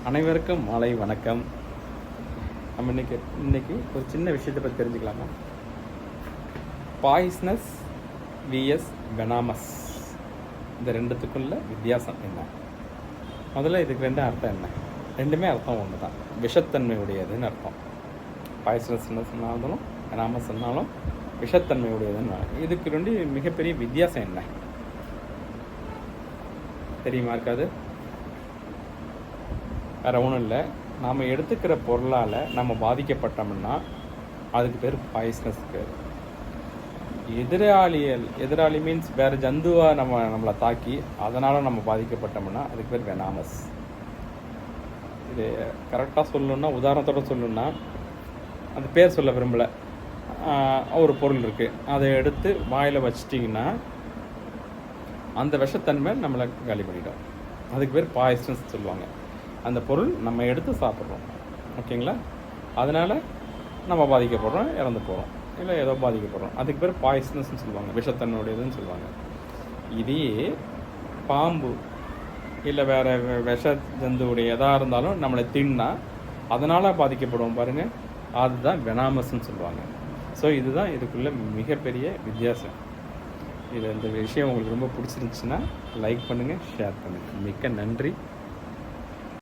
அனைவருக்கும் மாலை வணக்கம். நம்ம இன்னைக்கு ஒரு சின்ன விஷயத்தை பற்றி தெரிஞ்சுக்கலாமா? பாய்ஸ்னஸ் விஎஸ் வெனாமஸ், இந்த ரெண்டுத்துக்குள்ள வித்தியாசம் என்ன? முதல்ல இதுக்கு ரெண்டு அர்த்தம் என்ன? ரெண்டுமே அர்த்தம் ஒன்று தான், விஷத்தன்மை உடையதுன்னு அர்த்தம். பாய்ஸ்னஸ்னாலும் வெனாமஸ்னாலும் விஷத்தன்மை உடையதுன்னு. இதுக்கு ரெண்டு மிகப்பெரிய வித்தியாசம் என்ன தெரியுமா? இருக்காது. வேறு ஒன்றும் இல்லை, நாம் எடுத்துக்கிற பொருளால் நம்ம பாதிக்கப்பட்டோம்னா அதுக்கு பேர் பாய்ஸ்னஸ் பேர். எதிராளி மீன்ஸ் வேறு ஜந்துவாக நம்மளை தாக்கி அதனால் நம்ம பாதிக்கப்பட்டோம்னா அதுக்கு பேர் வெனாமஸ். இது கரெக்டாக சொல்லணுன்னா, உதாரணத்தோடு சொல்லணுன்னா, அந்த பேர் சொல்ல விரும்பலை. ஒரு பொருள் இருக்குது, அதை எடுத்து வாயில் வச்சிட்டிங்கன்னா அந்த விஷத்தன்மை நம்மளை காலி பண்ணிடும். அதுக்கு பேர் பாய்ஸ்னஸ் சொல்லுவாங்க. அந்த பொருள் நம்ம எடுத்து சாப்பிட்றோம், ஓகேங்களா? அதனால் நம்ம பாதிக்கப்படுறோம், இறந்து போகிறோம், இல்லை ஏதோ பாதிக்கப்படுறோம். அதுக்கு பேர் பாய்ஸ்னஸ்ன்னு சொல்லுவாங்க, விஷத்தன்மையுடையதுன்னு சொல்லுவாங்க. இதையே பாம்பு இல்லை வேறு விஷ ஜந்துவுடைய எதாக இருந்தாலும் நம்மளை தின்னா அதனால் பாதிக்கப்படுவோம் பாருங்கள், அதுதான் வெனாமஸ்ன்னு சொல்லுவாங்க. ஸோ இதுதான் இதுக்குள்ளே மிகப்பெரிய வித்தியாசம். இந்த விஷயம் உங்களுக்கு ரொம்ப பிடிச்சிருந்துச்சுன்னா லைக் பண்ணுங்கள், ஷேர் பண்ணுங்கள். மிக்க நன்றி.